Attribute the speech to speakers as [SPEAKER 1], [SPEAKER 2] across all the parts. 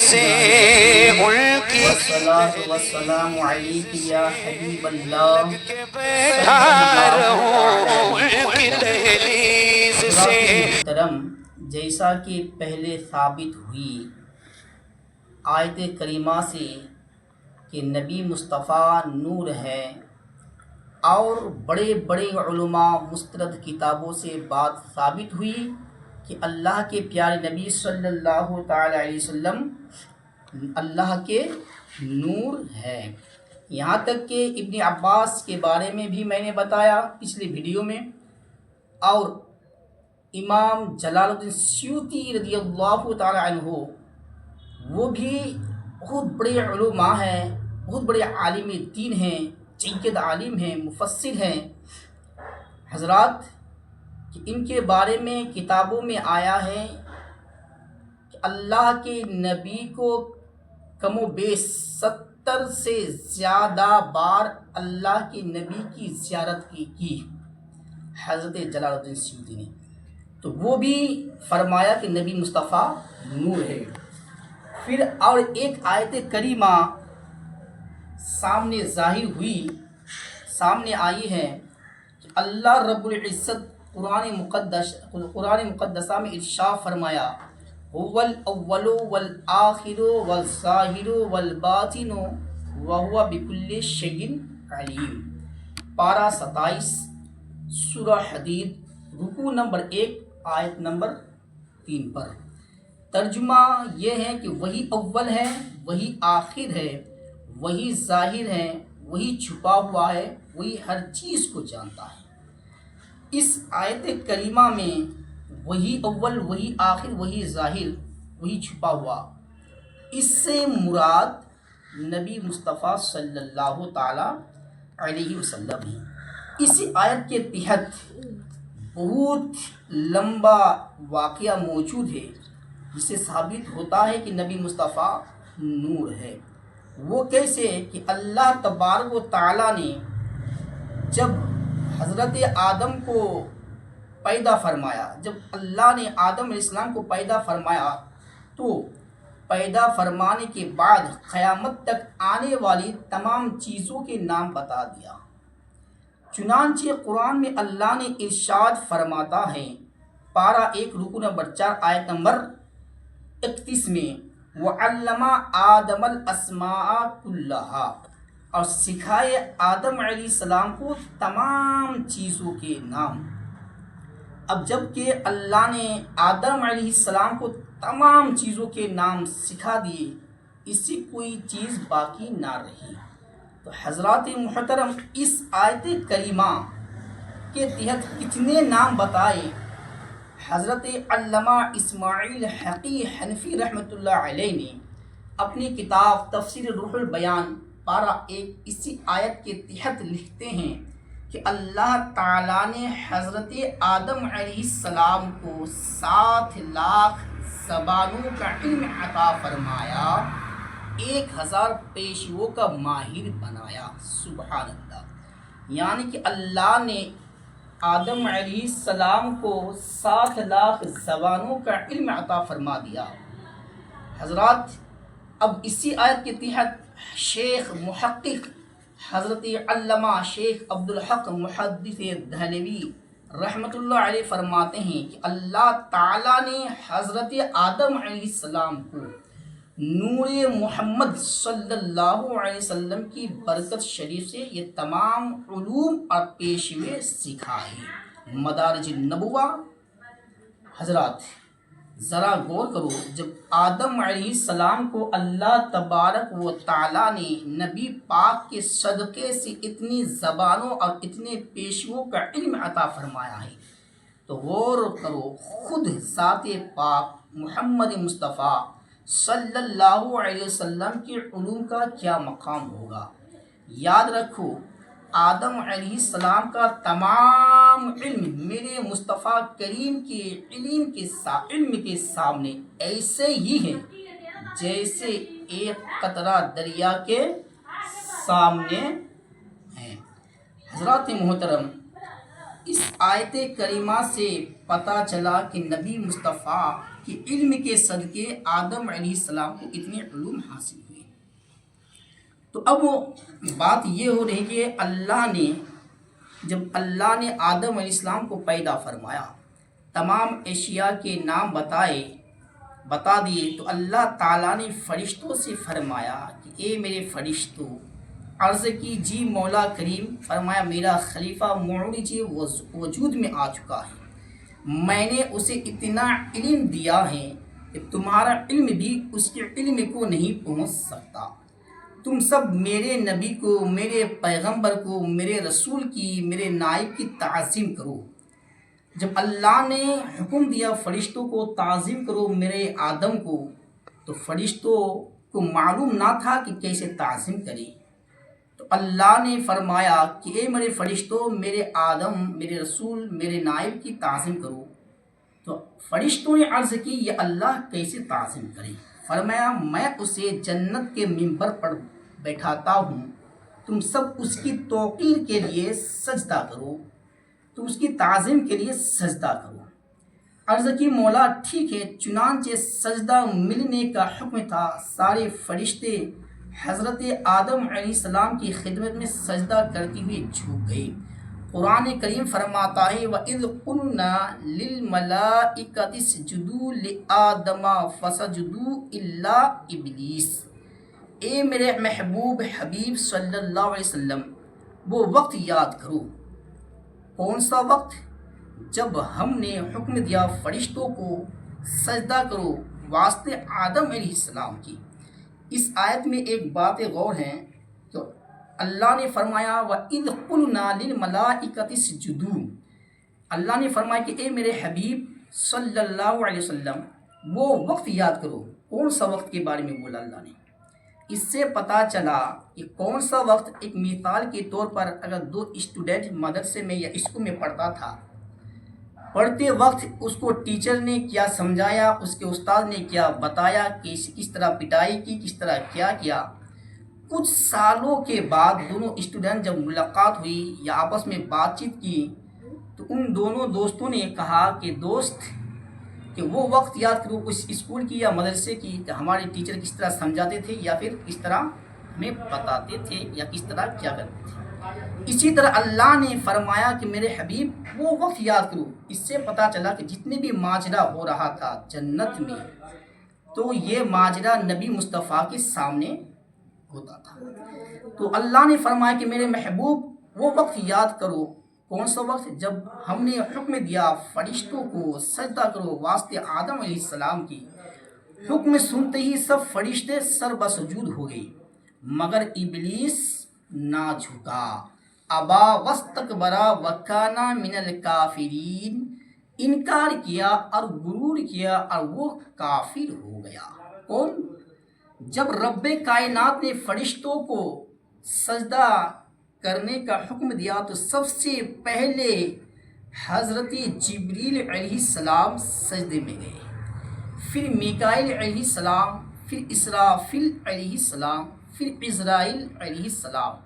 [SPEAKER 1] سے ان کی
[SPEAKER 2] والسلام علیک یا حبیب اللہ
[SPEAKER 1] بیٹھا رہوں ان کی دہلیز سے۔
[SPEAKER 2] محترم، جیسا کہ پہلے ثابت ہوئی آیت کریمہ سے کہ نبی مصطفیٰ نور ہے، اور بڑے بڑے علماء مستند کتابوں سے بات ثابت ہوئی کہ اللہ کے پیارے نبی صلی اللہ تعالی علیہ وسلم اللہ کے نور ہے۔ یہاں تک کہ ابن عباس کے بارے میں بھی میں نے بتایا پچھلے ویڈیو میں، اور امام جلال الدین سیوطی رضی اللہ تعالی عنہ وہ بھی بہت بڑے علماء ہیں، بہت بڑے عالم دین ہیں، جید عالم ہیں، مفسر ہیں حضرات، کہ ان کے بارے میں کتابوں میں آیا ہے کہ اللہ کے نبی کو کم و بیش 70 سے زیادہ بار اللہ کے نبی کی زیارت کی حضرت جلال الدین سیوطی نے، تو وہ بھی فرمایا کہ نبی مصطفیٰ نور ہے۔ پھر اور ایک آیت کریمہ سامنے ظاہر ہوئی، سامنے آئی ہے کہ اللہ رب العزت قرآن مقدسہ میں ارشاد فرمایا، هو الاول والآخر والظاہر والباطن وهو بكل شيء علیم، پارہ 27 سورہ حدید رکوع نمبر 1 آیت نمبر 3 پر۔ ترجمہ یہ ہے کہ وہی اول ہے، وہی آخر ہے، وہی ظاہر ہے، وہی چھپا ہوا ہے، وہی ہر چیز کو جانتا ہے۔ اس آیت کریمہ میں وہی اول، وہی آخر، وہی ظاہر، وہی چھپا ہوا، اس سے مراد نبی مصطفیٰ صلی اللہ تعالی علیہ وسلم ہے۔ اس آیت کے تحت بہت لمبا واقعہ موجود ہے جس سے ثابت ہوتا ہے کہ نبی مصطفیٰ نور ہے۔ وہ کیسے کہ اللہ تبارک و تعالیٰ نے جب حضرت آدم کو پیدا فرمایا، جب اللہ نے آدم علیہ السلام کو پیدا فرمایا، تو پیدا فرمانے کے بعد قیامت تک آنے والی تمام چیزوں کے نام بتا دیا۔ چنانچہ قرآن میں اللہ نے ارشاد فرماتا ہے، پارہ 1 رکوع نمبر 4 آیت نمبر 31 میں، وَعَلَّمَ آدَمَ الْأَسْمَاءَ كُلَّهَا، اور سکھائے آدم علیہ السلام کو تمام چیزوں کے نام۔ اب جب کہ اللہ نے آدم علیہ السلام کو تمام چیزوں کے نام سکھا دیے، اس سے کوئی چیز باقی نہ رہی، تو حضرات محترم اس آیت کریمہ کے تحت کتنے نام بتائے؟ حضرت علامہ اسماعیل حقی حنفی رحمۃ اللہ علیہ نے اپنی کتاب تفسیر روح البیان پارہ 1 اسی آیت کے تحت لکھتے ہیں کہ اللہ تعالیٰ نے حضرت آدم علیہ السلام کو 7 لاکھ زبانوں کا علم عطا فرمایا، 1000 پیشووں کا ماہر بنایا۔ سبحان اللہ، یعنی کہ اللہ نے آدم علیہ السلام کو 7 لاکھ زبانوں کا علم عطا فرما دیا۔ حضرات، اب اسی آیت کے تحت شیخ محقق حضرت علامہ شیخ عبدالحق محدث دہلوی رحمۃ اللہ علیہ فرماتے ہیں کہ اللہ تعالیٰ نے حضرت آدم علیہ السلام کو نور محمد صلی اللہ علیہ وسلم کی برکت شریف سے یہ تمام علوم اور پیشوے سکھائے۔ مدارج النبوہ، حضرات ذرا غور کرو، جب آدم علیہ السلام کو اللہ تبارک و تعالیٰ نے نبی پاک کے صدقے سے اتنی زبانوں اور اتنے پیشووں کا علم عطا فرمایا ہے، تو غور کرو خود ذات پاک محمد مصطفیٰ صلی اللہ علیہ وسلم کے علوم کا کیا مقام ہوگا۔ یاد رکھو، آدم علیہ السلام کا تمام علم میرے مصطفیٰ کریم کے علم کے سامنے ایسے ہی ہے جیسے ایک قطرہ دریا کے سامنے ہے۔ حضرات محترم، اس آیت کریمہ سے پتہ چلا کہ نبی مصطفیٰ کہ علم کے صدقے آدم علیہ السلام کو اتنے علوم حاصل ہوئے۔ تو اب بات یہ ہو رہی کہ جب اللہ نے آدم علیہ السلام کو پیدا فرمایا، تمام اشیاء کے نام بتا دیے، تو اللہ تعالیٰ نے فرشتوں سے فرمایا کہ اے میرے فرشتوں، عرض کی جی مولا کریم، فرمایا میرا خلیفہ معرج وجود میں آ چکا ہے، میں نے اسے اتنا علم دیا ہے کہ تمہارا علم بھی اس کے علم کو نہیں پہنچ سکتا۔ تم سب میرے نبی کو، میرے پیغمبر کو، میرے رسول کی، میرے نائب کی تعظیم کرو۔ جب اللہ نے حکم دیا فرشتوں کو تعظیم کرو میرے آدم کو، تو فرشتوں کو معلوم نہ تھا کہ کیسے تعظیم کرے۔ تو اللہ نے فرمایا کہ اے میرے فرشتوں، میرے آدم، میرے رسول، میرے نائب کی تعظیم کرو۔ تو فرشتوں نے عرض کی یہ اللہ کیسے تعظیم کرے؟ فرمایا میں اسے جنت کے ممبر پر بیٹھاتا ہوں، تم سب اس کی توقیر کے لیے سجدہ کرو، تو اس کی تعظیم کے لیے سجدہ کرو۔ عرض کی مولا ٹھیک ہے، چنانچہ سجدہ ملنے کا حکم تھا، سارے فرشتے حضرت آدم علیہ السلام کی خدمت میں سجدہ کرتے ہوئے جھک گئے۔ قرآن کریم فرماتا ہے وَإِذْ قُلْنَا لِلْمَلَائِكَةِ اسْجُدُوا لِآدَمَ فَسَجَدُوا إِلَّا إِبْلِيسَ۔ اے میرے محبوب حبیب صلی اللہ علیہ وسلم، وہ وقت یاد کرو۔ کون سا وقت؟ جب ہم نے حکم دیا فرشتوں کو سجدہ کرو واسطے آدم علیہ السلام کی۔ اس آیت میں ایک بات غور ہے کہ اللہ نے فرمایا وَإِذْ قُلْنَا لِلْمَلَائِكَةِ اسْجُدُوا، اللہ نے فرمایا کہ اے میرے حبیب صلی اللہ علیہ وسلم وہ وقت یاد کرو۔ کون سا وقت کے بارے میں بولا اللہ نے؟ اس سے پتہ چلا کہ کون سا وقت، ایک مثال کے طور پر اگر دو اسٹوڈنٹ مدرسے میں یا اسکول میں پڑھتا تھا، پڑھتے وقت اس کو ٹیچر نے کیا سمجھایا، اس کے استاد نے کیا بتایا، کس طرح پٹائی کی، کس طرح کیا، کچھ سالوں کے بعد دونوں اسٹوڈنٹ جب ملاقات ہوئی یا آپس میں بات چیت کی، تو ان دونوں دوستوں نے کہا کہ دوست کہ وہ وقت یاد کرو اس اسکول کی یا مدرسے کی کہ ہمارے ٹیچر کس طرح سمجھاتے تھے یا پھر کس طرح ہمیں بتاتے تھے یا کس طرح کیا کرتے تھے۔ اسی طرح اللہ نے فرمایا کہ میرے حبیب وہ وقت یاد کرو۔ اس سے پتہ چلا کہ جتنے بھی ماجرا ہو رہا تھا جنت میں، تو یہ ماجرا نبی مصطفیٰ کے سامنے ہوتا تھا۔ تو اللہ نے فرمایا کہ میرے محبوب وہ وقت یاد کرو۔ کون سا وقت؟ جب ہم نے حکم دیا فرشتوں کو سجدہ کرو واسطے آدم علیہ السلام کی۔ حکم سنتے ہی سب فرشتے سر بسجود ہو گئے، مگر ابلیس نہ جھکا، ابا واستکبر وکان من الکافرین، انکار کیا اور غرور کیا اور وہ کافر ہو گیا۔ کون؟ جب رب کائنات نے فرشتوں کو سجدہ کرنے کا حکم دیا تو سب سے پہلے حضرت جبریل علیہ السلام سجدے میں گئے، پھر میکائیل علیہ السلام، پھر اسرافیل علیہ السلام، پھر عزرائیل علیہ السلام،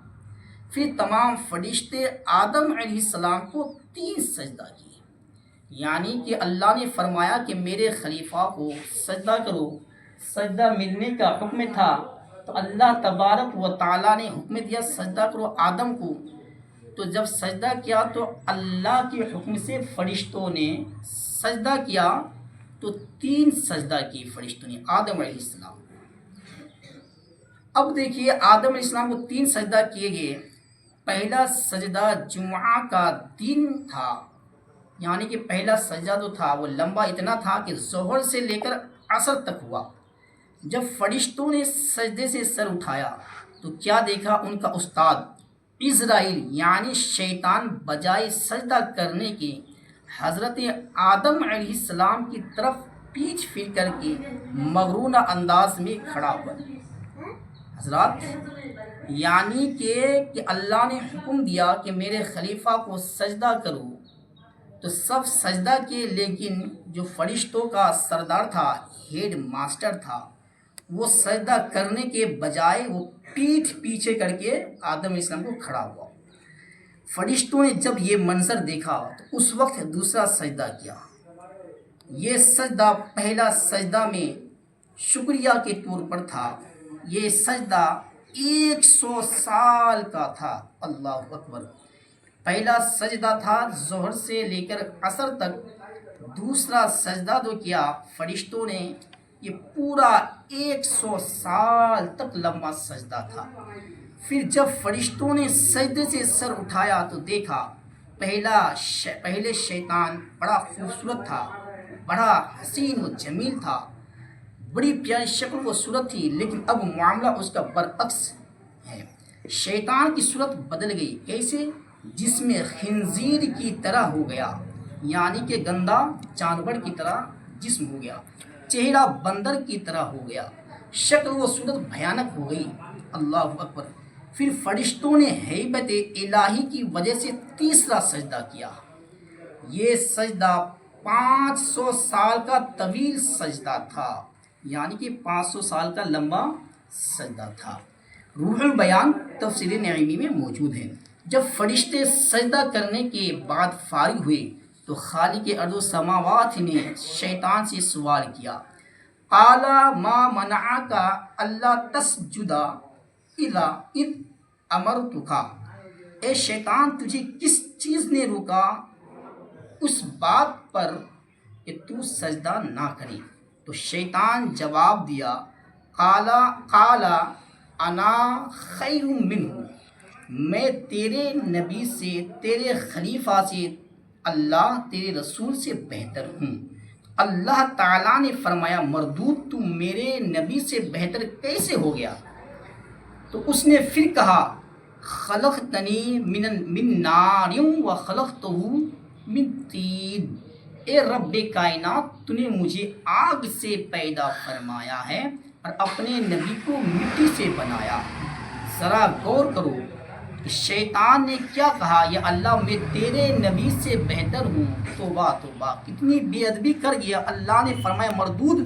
[SPEAKER 2] پھر تمام فرشتے آدم علیہ السلام کو 3 سجدہ کیے۔ یعنی کہ اللہ نے فرمایا کہ میرے خلیفہ کو سجدہ کرو، سجدہ ملنے کا حکم تھا، تو اللہ تبارک و تعالیٰ نے حکم دیا سجدہ کرو آدم کو۔ تو جب سجدہ کیا تو اللہ کے حکم سے فرشتوں نے سجدہ کیا، تو 3 سجدہ کی فرشتوں نے آدم علیہ السلام۔ اب دیکھیے آدم علیہ السلام کو 3 سجدہ کیے گئے۔ پہلا سجدہ جمعہ کا دن تھا، یعنی کہ پہلا سجدہ جو تھا وہ لمبا اتنا تھا کہ ظہر سے لے کر عصر تک ہوا۔ جب فرشتوں نے سجدے سے سر اٹھایا تو کیا دیکھا؟ ان کا استاد عزرائیل یعنی شیطان بجائے سجدہ کرنے کے حضرت آدم علیہ السلام کی طرف پیٹھ پھیر کر کے مغرونہ انداز میں کھڑا ہوا۔ حضرات یعنی کہ اللہ نے حکم دیا کہ میرے خلیفہ کو سجدہ کرو، تو سب سجدہ کیے، لیکن جو فرشتوں کا سردار تھا، ہیڈ ماسٹر تھا، وہ سجدہ کرنے کے بجائے وہ پیٹھ پیچھے کر کے آدم علیہ السلام کو کھڑا ہوا۔ فرشتوں نے جب یہ منظر دیکھا تو اس وقت دوسرا سجدہ کیا، یہ سجدہ پہلا سجدہ میں شکریہ کے طور پر تھا، یہ سجدہ 100 سال کا تھا۔ اللہ اکبر۔ پہلا سجدہ تھا ظہر سے لے کر عصر تک، دوسرا سجدہ جو کیا فرشتوں نے یہ پورا 100 سال تک لمبا سجدہ تھا۔ پھر جب فرشتوں نے سجدے سے سر اٹھایا تو دیکھا پہلے شیطان بڑا خوبصورت تھا، بڑا حسین و جمیل تھا، بڑی پیاری شکل و صورت تھی، لیکن اب معاملہ اس کا برعکس ہے۔ شیطان کی صورت بدل گئی، کیسے؟ جسم خنزیر کی طرح ہو گیا، یعنی کہ گندا جانور کی طرح جسم ہو گیا، چہرہ بندر کی طرح ہو گیا، شکل و صورت بھیانک ہو گئی۔ اللہ اکبر۔ پھر فرشتوں نے ہیبت الہی کی وجہ سے تیسرا سجدہ کیا۔ یہ سجدہ 500 سال کا طویل سجدہ تھا، یعنی کہ 500 سال کا لمبا سجدہ تھا۔ روح البیان تفسیر نعیمی میں موجود ہے۔ جب فرشتے سجدہ کرنے کے بعد فارغ ہوئے تو خالق ارض و سماوات نے شیطان سے سوال کیا، قال ما منعک الا تسجد اذا اذ امرتک، اے شیطان تجھے کس چیز نے روکا اس بات پر کہ تو سجدہ نہ کرے؟ تو شیطان جواب دیا، قال انا خیر منہ، میں تیرے نبی سے، تیرے خلیفہ سے، اللہ تیرے رسول سے بہتر ہوں۔ اللہ تعالیٰ نے فرمایا، مردود تو میرے نبی سے بہتر کیسے ہو گیا؟ تو اس نے پھر کہا، خلقتنی من نار و خلقتہ من طین، اے رب کائنات تو نے مجھے آگ سے پیدا فرمایا ہے اور اپنے نبی کو مٹی سے بنایا۔ ذرا غور کرو کہ شیطان نے کیا کہا، یا اللہ میں تیرے نبی سے بہتر ہوں۔ توبہ توبہ، کتنی بے ادبی کر گیا۔ اللہ نے فرمایا، مردود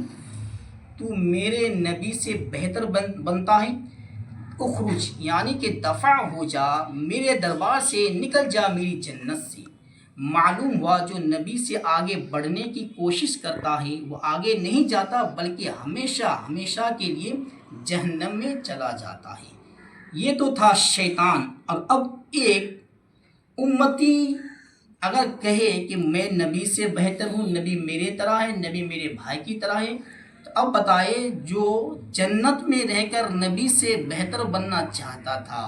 [SPEAKER 2] تو میرے نبی سے بہتر بنتا ہے، اخرج یعنی کہ دفع ہو جا میرے دربار سے، نکل جا میری جنت سے۔ معلوم ہوا جو نبی سے آگے بڑھنے کی کوشش کرتا ہے وہ آگے نہیں جاتا، بلکہ ہمیشہ ہمیشہ کے لیے جہنم میں چلا جاتا ہے۔ یہ تو تھا شیطان۔ اور اب ایک امتی اگر کہے کہ میں نبی سے بہتر ہوں، نبی میرے طرح ہے، نبی میرے بھائی کی طرح ہے، تو اب بتائے جو جنت میں رہ کر نبی سے بہتر بننا چاہتا تھا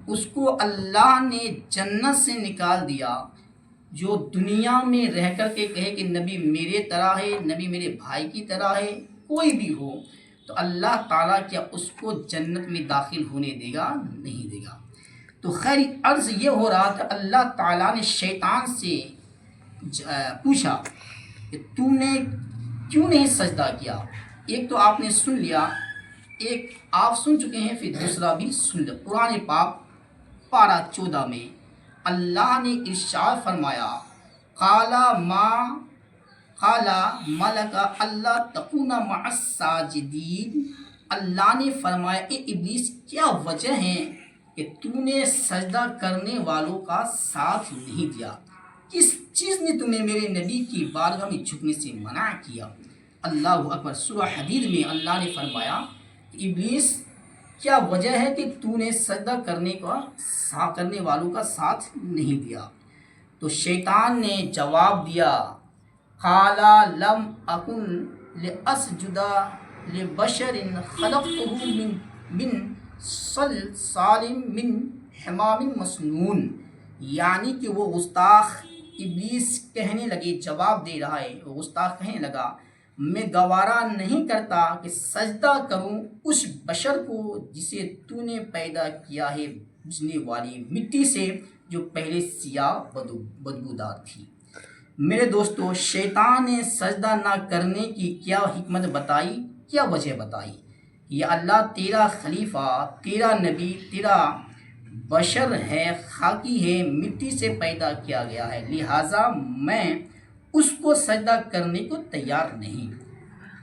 [SPEAKER 2] اس کو اللہ نے جنت سے نکال دیا۔ جو دنیا میں رہ کر کے کہے کہ نبی میرے طرح ہے، نبی میرے بھائی کی طرح ہے، کوئی بھی ہو، تو اللہ تعالیٰ کیا اس کو جنت میں داخل ہونے دے گا؟ نہیں دے گا۔ تو خیر عرض یہ ہو رہا تھا، اللہ تعالیٰ نے شیطان سے پوچھا کہ تم نے کیوں نہیں سجدہ کیا؟ ایک تو آپ نے سن لیا، ایک آپ سن چکے ہیں، پھر دوسرا بھی سن لیا۔ قرآن پاک پارہ 14 میں اللہ نے ارشاد فرمایا، قال ملک اللہ تکون مع الساجدین، اللہ نے فرمایا، اے ابلیس کیا وجہ ہے کہ تو نے سجدہ کرنے والوں کا ساتھ نہیں دیا؟ کس چیز نے تمہیں میرے نبی کی بارگاہ میں جھکنے سے منع کیا؟ اللہ اکبر۔ سورہ حدید میں اللہ نے فرمایا کہ ابلیس کیا وجہ ہے کہ تو نے سجدہ کرنے والوں کا ساتھ نہیں دیا؟ تو شیطان نے جواب دیا، قال لم اکن لاسجد لبشر خلقته من صلصال من حمام مسنون، یعنی کہ وہ گستاخ ابلیس کہنے لگے، جواب دے رہا ہے، وہ گستاخ کہنے لگا، میں گوارا نہیں کرتا کہ سجدہ کروں اس بشر کو جسے تو نے پیدا کیا ہے بجھنے والی مٹی سے، جو پہلے سیاہ بدبودار تھی۔ میرے دوستو، شیطان نے سجدہ نہ کرنے کی کیا حکمت بتائی، کیا وجہ بتائی؟ یہ اللہ تیرا خلیفہ، تیرا نبی، تیرا بشر ہے، خاکی ہے، مٹی سے پیدا کیا گیا ہے، لہٰذا میں اس کو سجدہ کرنے کو تیار نہیں۔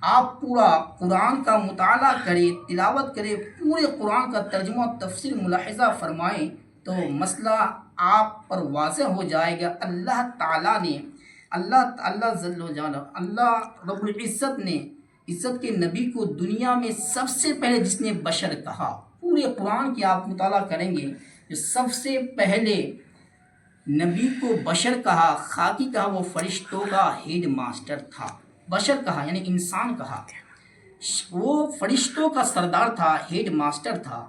[SPEAKER 2] آپ پورا قرآن کا مطالعہ کریں، تلاوت کریں، پورے قرآن کا ترجمہ و تفسیر ملاحظہ فرمائیں تو مسئلہ آپ پر واضح ہو جائے گا۔ اللہ تعالیٰ نے اللہ جل و جلالہ اللہ رب العزت نے عزت کے نبی کو دنیا میں سب سے پہلے جس نے بشر کہا، پورے قرآن کی آپ مطالعہ کریں گے، جو سب سے پہلے نبی کو بشر کہا، خاکی کہا، وہ فرشتوں کا ہیڈ ماسٹر تھا۔ بشر کہا یعنی انسان کہا، وہ فرشتوں کا سردار تھا، ہیڈ ماسٹر تھا۔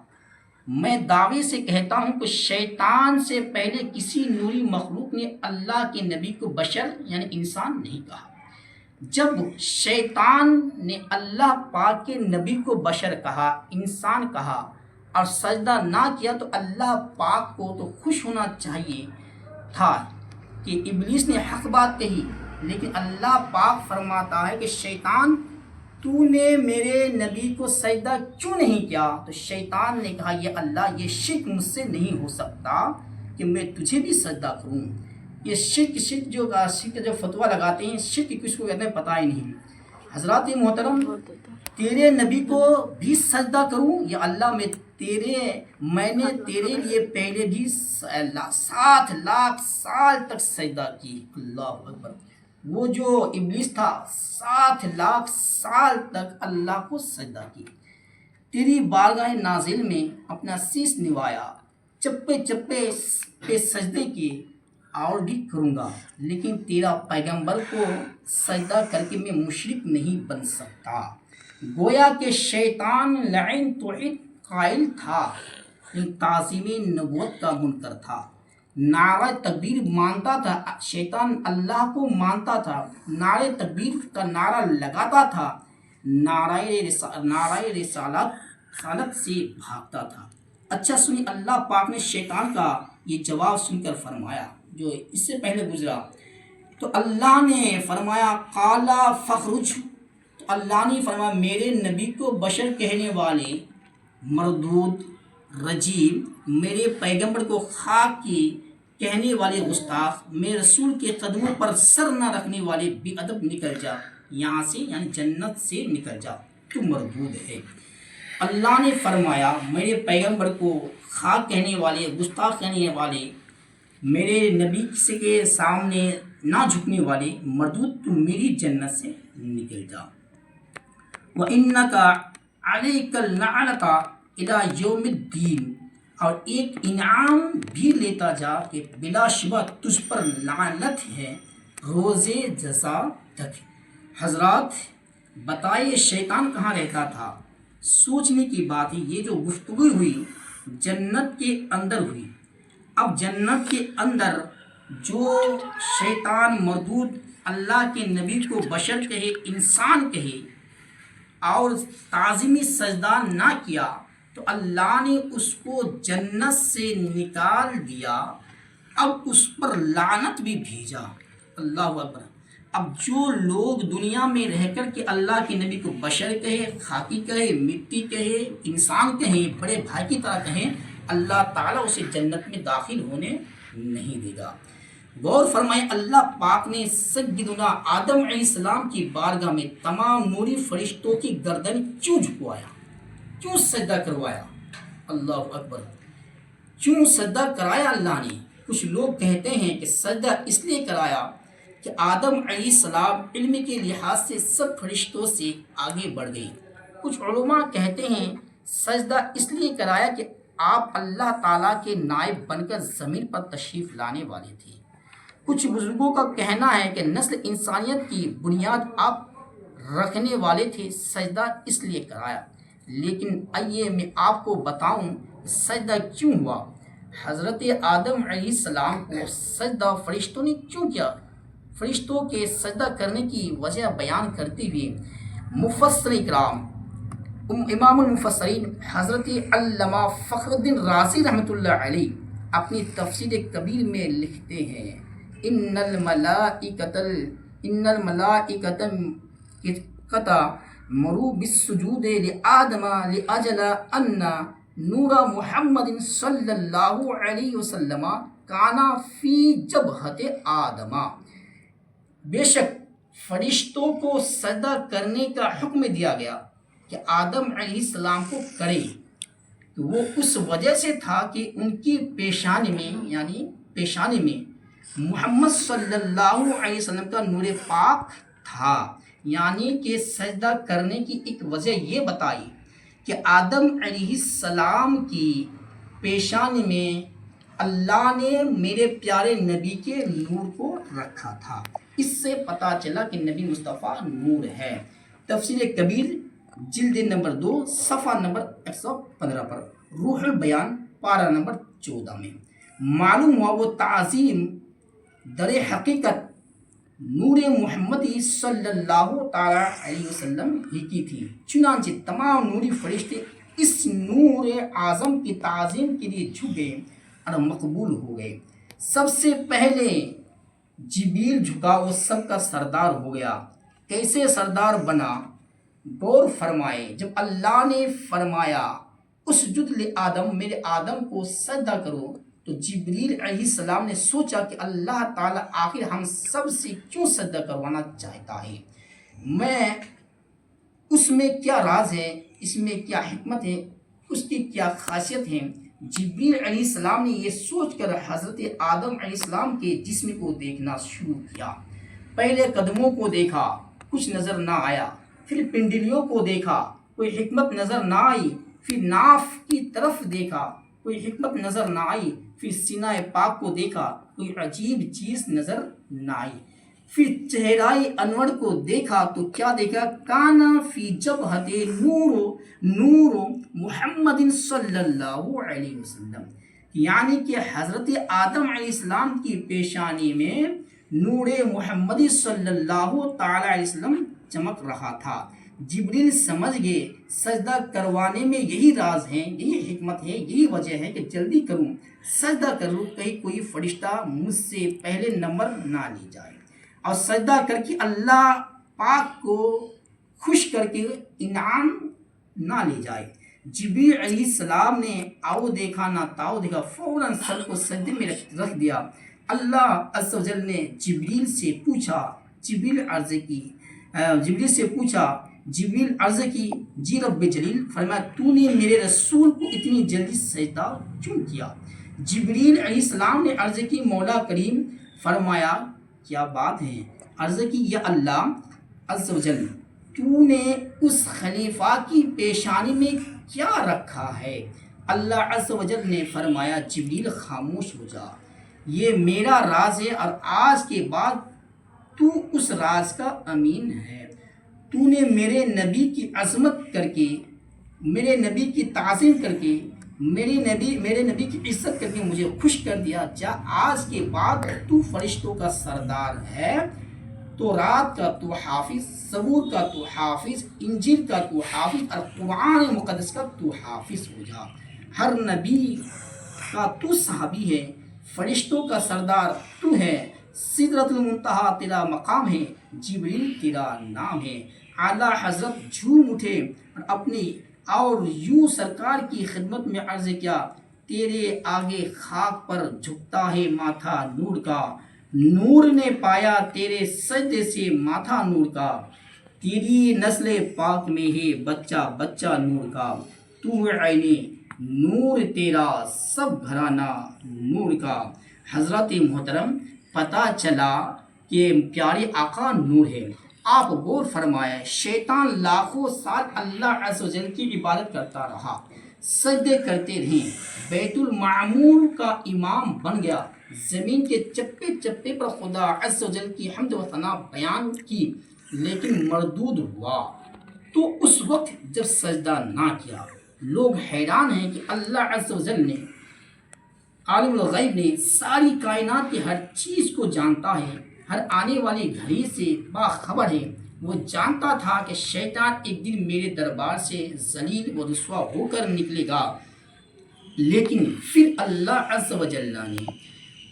[SPEAKER 2] میں دعوے سے کہتا ہوں کہ شیطان سے پہلے کسی نوری مخلوق نے اللہ کے نبی کو بشر یعنی انسان نہیں کہا۔ جب شیطان نے اللہ پاک کے نبی کو بشر کہا، انسان کہا اور سجدہ نہ کیا، تو اللہ پاک کو تو خوش ہونا چاہیے تھا کہ ابلیس نے حق بات کہی، لیکن اللہ پاک فرماتا ہے کہ شیطان تو نے میرے نبی کو سجدہ کیوں نہیں کیا؟ تو شیطان نے کہا یہ اللہ، یہ شرک مجھ سے نہیں ہو سکتا کہ میں تجھے بھی سجدہ کروں۔ یہ شرک جو فتویٰ لگاتے ہیں، شرک کس کو کہتے ہیں پتہ ہی نہیں۔ حضرات محترم، تیرے نبی کو بھی سجدہ کروں یا اللہ میں نے تیرے لیے پہلے بھی 7 لاکھ سال تک سجدہ کی۔ اللہ اکبر۔ وہ جو ابلیس تھا 7 لاکھ سال تک اللہ کو سجدہ کی۔ تیری بارگاہ نازل میں اپنا سیس نوایا، چپے چپے پہ سجدے کیے، اور بھی کروں گا، لیکن تیرا پیغمبر کو سجدہ کر کے میں مشرک نہیں بن سکتا۔ گویا کہ شیطان لعن توحید قائل تھا، لیکن تعظیم نبوت کا منکر تھا۔ نعرہ تکبیر مانتا تھا، شیطان اللہ کو مانتا تھا، نعرہ تکبیر کا نعرہ لگاتا تھا، نعرہ رسالت سے بھاگتا تھا۔ اچھا سنی، اللہ پاک نے شیطان کا یہ جواب سن کر فرمایا جو اس سے پہلے گزرا، تو اللہ نے فرمایا قالا فخرج، تو اللہ نے فرمایا میرے نبی کو بشر کہنے والے، مردود، رجیم، میرے پیغمبر کو خاک کی کہنے والے گستاخ، میرے رسول کے قدموں پر سر نہ رکھنے والے بے ادب، نکل جا یہاں سے، یعنی جنت سے نکل جا، تو مردود ہے۔ اللہ نے فرمایا میرے پیغمبر کو خاک کہنے والے، گستاخ کہنے والے، میرے نبی کے سامنے نہ جھکنے والے، مردود، تو میری جنت سے نکل جا۔ وَإِنَّكَ عَلَيْكَ اللَّعْنَةَ إِلَى يَوْمِ الدِّينِ، اور ایک انعام بھی لیتا جا کہ بلا شبہ تجھ پر لعنت ہے روز جزا تک۔ حضرات بتائیے شیطان کہاں رہتا تھا؟ سوچنے کی بات ہے، یہ جو گفتگو ہوئی جنت کے اندر ہوئی۔ اب جنت کے اندر جو شیطان مردود اللہ کے نبی کو بشر کہے، انسان کہے، اور تعظیمی سجدہ نہ کیا، تو اللہ نے اس کو جنت سے نکال دیا، اب اس پر لعنت بھی بھیجا۔ اللہ اکبر۔ اب جو لوگ دنیا میں رہ کر کے اللہ کے نبی کو بشر کہے، خاکی کہے، مٹی کہے، انسان کہیں، بڑے بھائی کی طرح کہیں، اللہ تعالیٰ اسے جنت میں داخل ہونے نہیں دے گا۔ غور فرمائیں، اللہ پاک نے سیدنا آدم علیہ السلام کی بارگاہ میں تمام نوری فرشتوں کی گردن کیوں جھکوایا، کیوں سجدہ کروایا؟ اللہ اکبر۔ کیوں سجدہ کرایا اللہ نے؟ کچھ لوگ کہتے ہیں کہ سجدہ اس لیے کرایا کہ آدم علیہ السلام علم کے لحاظ سے سب فرشتوں سے آگے بڑھ گئی۔ کچھ علماء کہتے ہیں سجدہ اس لیے کرایا کہ آپ اللہ تعالیٰ کے نائب بن کر زمین پر تشریف لانے والے تھے۔ کچھ بزرگوں کا کہنا ہے کہ نسل انسانیت کی بنیاد آپ رکھنے والے تھے، سجدہ اس لیے کرایا۔ لیکن آئیے میں آپ کو بتاؤں سجدہ کیوں ہوا۔ حضرت آدم علیہ السلام کو سجدہ فرشتوں نے کیوں کیا؟ فرشتوں کے سجدہ کرنے کی وجہ بیان کرتے ہوئے مفسر اکرام، امام المفسرین حضرت علامہ فخر الدین رازی رحمۃ اللہ علیہ اپنی تفسیر کبیر میں لکھتے ہیں ان الملائکۃ مروا بالسجود لآدم لأجل ان نور محمد صلی اللہ علیہ وسلم کانا فی جبہۃ آدم۔ بے شک فرشتوں کو سجدہ کرنے کا حکم دیا گیا کہ آدم علیہ السلام کو کرے، تو وہ اس وجہ سے تھا کہ ان کی پیشانی میں محمد صلی اللہ علیہ وسلم کا نور پاک تھا، یعنی کہ سجدہ کرنے کی ایک وجہ یہ بتائی کہ آدم علیہ السلام کی پیشانی میں اللہ نے میرے پیارے نبی کے نور کو رکھا تھا۔ اس سے پتہ چلا کہ نبی مصطفیٰ نور ہے۔ تفسیر کبیر جلد نمبر 2 صفحہ نمبر 115 پر، روح البیان پارہ نمبر 14 میں معلوم ہوا وہ تعظیم در حقیقت نور محمدی صلی اللہ تعالی علیہ وسلم ہی کی تھی۔ چنانچہ تمام نوری فرشتے اس نور اعظم کی تعظیم کے لیے جھکے اور مقبول ہو گئے۔ سب سے پہلے جبریل جھکا، وہ سب کا سردار ہو گیا۔ کیسے سردار بنا؟ غور فرمائے، جب اللہ نے فرمایا اسجد لآدم، میرے آدم کو سجدہ کرو، تو جبریل علیہ السلام نے سوچا کہ اللہ تعالیٰ آخر ہم سب سے کیوں سجدہ کروانا چاہتا ہے، میں اس میں کیا راز ہے، اس میں کیا حکمت ہے، اس کی کیا خاصیت ہے۔ جبریل علیہ السلام نے یہ سوچ کر حضرت آدم علیہ السلام کے جسم کو دیکھنا شروع کیا۔ پہلے قدموں کو دیکھا، کچھ نظر نہ آیا، پھر پنڈلیوں کو دیکھا، کوئی حکمت نظر نہ آئی، پھر ناف کی طرف دیکھا، کوئی حکمت نظر نہ آئی، پھر سینہ پاک کو دیکھا، کوئی عجیب چیز نظر نہ آئی، پھر چہرہ انور کو دیکھا تو کیا دیکھا؟ کانا فی جبہت نور محمد صلی اللہ علیہ وسلم، یعنی کہ حضرت آدم علیہ السلام کی پیشانی میں نور محمدی صلی اللہ تعالی علیہ وسلم چمک رہا تھا۔ جبریل سمجھ گئے سجدہ کروانے میں یہی راز ہے، یہی حکمت ہے، یہی وجہ ہے کہ جلدی کروں، سجدہ کروں، کہیں کوئی فرشتہ مجھ سے پہلے نمبر نہ لی جائے، اور سجدہ کر کے اللہ پاک کو خوش کر کے انعام نہ لے جائے۔ جبریل علیہ السلام نے آؤ دیکھا نہ تاؤ دیکھا، فوراً سر کو سجدے میں رکھ دیا۔ اللہ عز و جل نے جبریل سے پوچھا، جبریل عرض کی جی رب جلیل، فرمایا تو نے میرے رسول کو اتنی جلدی سجدہ کیوں کیا؟ جبریل علیہ السلام نے عرض کی مولا کریم، فرمایا کیا بات ہے؟ عرض کی یا اللہ عز و جل، تو نے اس خلیفہ کی پیشانی میں کیا رکھا ہے؟ اللہ عز و جل نے فرمایا جبریل خاموش ہو جا، یہ میرا راز ہے اور آج کے بعد تو اس راز کا امین ہے۔ تو نے میرے نبی کی عظمت کر کے، میرے نبی کی تعظیم کر کے، میرے نبی کی عزت کر کے مجھے خوش کر دیا۔ جا آج کے بعد تو فرشتوں کا سردار ہے، تو رات کا تو حافظ، زبور کا تو حافظ، انجیل کا تو حافظ، اور قرآن مقدس کا تو حافظ ہو جا۔ ہر نبی کا تو صحابی ہے، فرشتوں کا سردار تو ہے، سدرۃ المنتہا تیرا مقام ہے، جبریل تیرا نام ہے۔ اعلیٰ حضرت جھوم اٹھے اور یوں سرکار کی خدمت میں عرض کیا، تیرے آگے خاک پر جھکتا ہے ماتھا نور کا، نور نے پایا تیرے سجدے سے ماتھا نور کا، تیری نسل پاک میں ہے بچہ بچہ نور کا، تو عین نور تیرا سب گھرانہ نور کا۔ حضرت محترم، پتہ چلا کہ پیارے آقا نور ہے۔ آپ غور فرمائے، شیطان لاکھوں سال اللہ عز و جل کی عبادت کرتا رہا، سجدے کرتے رہے، بیت المعمور کا امام بن گیا، زمین کے چپے چپے پر خدا عز و جل کی حمد و ثنا بیان کی، لیکن مردود ہوا۔ تو اس وقت جب سجدہ نہ کیا، لوگ حیران ہیں کہ اللہ عز و جل نے، عالم الغیب نے، ساری کائنات کی ہر چیز کو جانتا ہے، ہر آنے والی گھڑی سے باخبر ہے۔ وہ جانتا تھا کہ شیطان ایک دن میرے دربار سے ذلیل و رسوا ہو کر نکلے گا، لیکن پھر اللہ عز و جل نے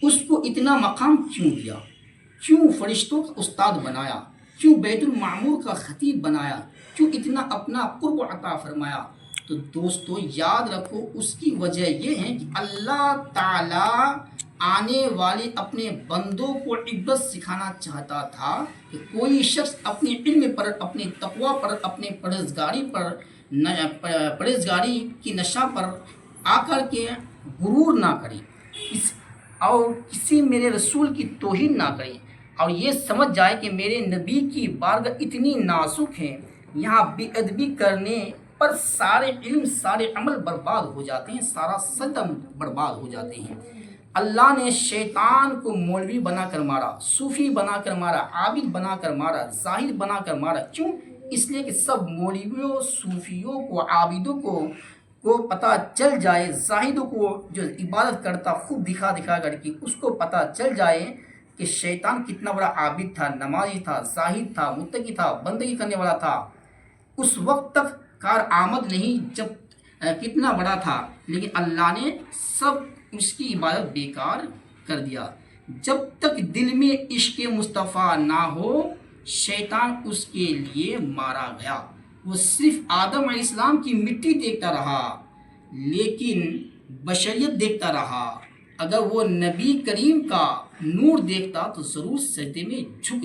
[SPEAKER 2] اس کو اتنا مقام کیوں دیا؟ کیوں فرشتوں کا استاد بنایا؟ کیوں بیت المعمور کا خطیب بنایا؟ کیوں اتنا اپنا قرب عطا فرمایا؟ تو دوستو یاد رکھو، اس کی وجہ یہ ہے کہ اللہ تعالیٰ آنے والے اپنے بندوں کو عبرت سکھانا چاہتا تھا کہ کوئی شخص اپنے علم پر، اپنے تقوی پر، اپنے پرہیزگاری کی نشہ پر آ کر کے غرور نہ کرے۔ اور کسی میرے رسول کی توہین نہ کریں اور یہ سمجھ جائے کہ میرے نبی کی بارگاہ اتنی نازک ہے، یہاں بے ادبی کرنے پر سارے علم سارے عمل برباد ہو جاتے ہیں، سارا سجدہ برباد ہو جاتے ہیں۔ اللہ نے شیطان کو مولوی بنا کر مارا، صوفی بنا کر مارا، عابد بنا کر مارا، زاہد بنا کر مارا۔ کیوں؟ اس لیے کہ سب مولویوں، صوفیوں کو، عابدوں کو پتہ چل جائے، زاہدوں کو جو عبادت کرتا خوب دکھا دکھا کر کے اس کو پتہ چل جائے کہ شیطان کتنا بڑا عابد تھا، نمازی تھا، زاہد تھا، متقی تھا، بندگی کرنے والا تھا۔ اس وقت تک کارآمد نہیں جب کتنا بڑا تھا، لیکن اللہ نے سب اس کی عبادت بیکار کر دیا۔ جب تک دل میں عشق مصطفیٰ نہ ہو، شیطان اس کے لیے مارا گیا۔ وہ صرف آدم علیہ السلام کی مٹی دیکھتا رہا، لیکن بشریت دیکھتا رہا۔ اگر وہ نبی کریم کا نور دیکھتا تو ضرور سجدے میں جھک